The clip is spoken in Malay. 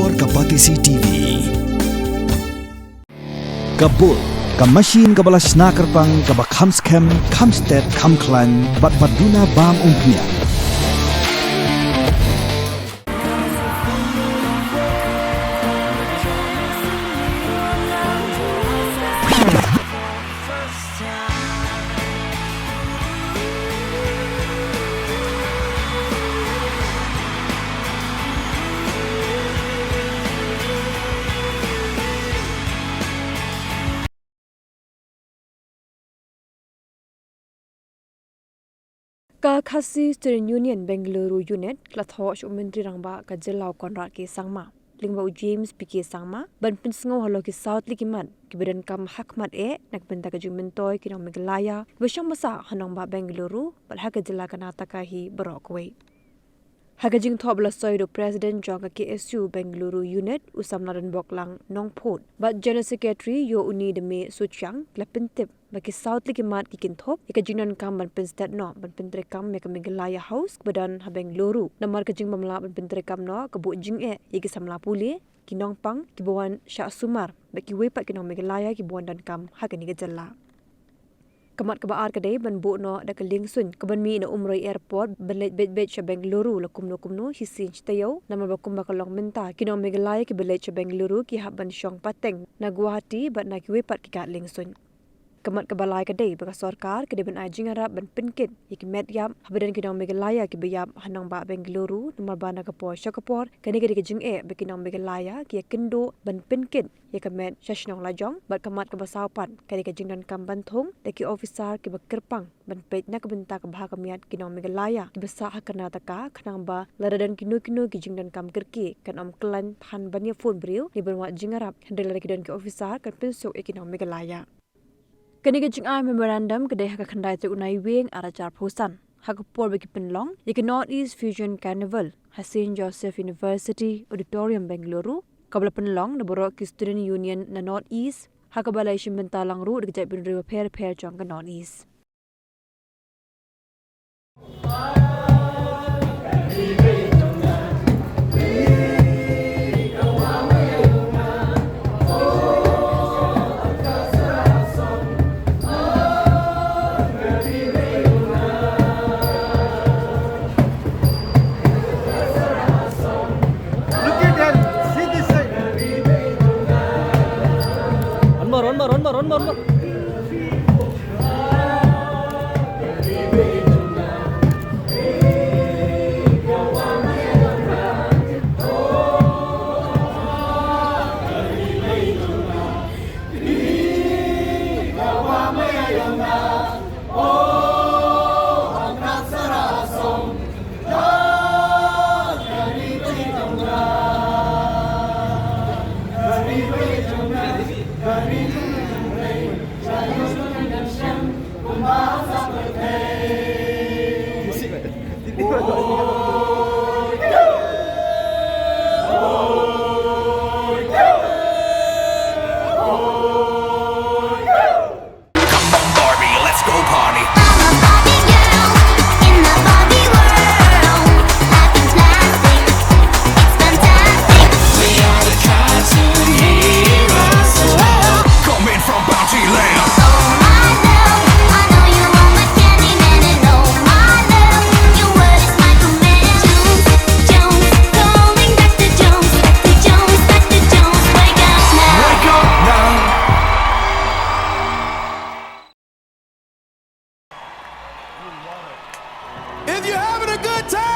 Bor Kapatisi TV. Kabul, Kamashin Kabala Snakerpang Kabakhamskem, Kamsted, Kamklan, Baduna Bam Umpia. Khasi Student Union Bengaluru Unit Klatho Shumentri Rangba Kajelau Konrad Ki Sangma Lingba James Piki Sangma Ban Pinsngo Halo Ki South Likiman Kibedan Kam Hakmat Nakbenta Kajumentoy Kinong Meghalaya Bashang Masa Hanongba Bengaluru Balhaka Jila Kanataka Hi Barokwe Hakajing Tobla Soido President Jonga KSU Bengaluru Unit Usamnaran Boklang Nong Port But General Secretary Yo Uni de Me Suchang Klapentip Bagi South Likimat Kikintop Ikajinan Kam Ban Pinstat No Ban Pintrekam Meka Meghalaya House Badan Ha Bengaluru Namar Kajing Bamla Ban Pintrekam No Kabu Jing Iki Samla Puli Kinong Pang Kibuan Syak Sumar Baki Wepat Kinong Meghalaya Kibuan Dan Kam Hakani Gajala Kamat kabaar kadai ban bu no da kaling sun kaban mi na umroy airport belet bet sa Bengaluru la kumno hisin tayo na mabakum bakalong menta kino Meghalaya ki belet sa Bengaluru ki haban syong pateng na Guwahati bat na kiwepat ki katling sun kamat kabalay kadai baka sarkar kadai ban ajing harap ban pinkit iki medyap habadan kino Meghalaya ki bayap hanang ba Bengaluru numar bana kapor syakapor kani kadi kajing bakino Meghalaya ki kendo ban pinkit ya kamet syashnong lajong bat kamat kabasaupan kadi kajing dan kamban thong daki officer ki bakirpang ban pet na kabenta ka bahakamiat kinong Meghalaya ki basa ha Karnataka khanang ba laradan kinu ki jing dan kam kirki kan klan than banya phone briu ni banwa jingarap handel lagi dan ki officer kan pensok kinong Meghalaya kani kajing memorandum kadai ha khandai te unai wing arachar phosan Hakapor bagi penlong iki North East Fusion Carnival St. Joseph University Auditorium Bengaluru kabla penlong na borok ki Student Union na North East hakabalay simbentalang ru dikjay binriwa pair chong ka North East One more. If you're having a good time.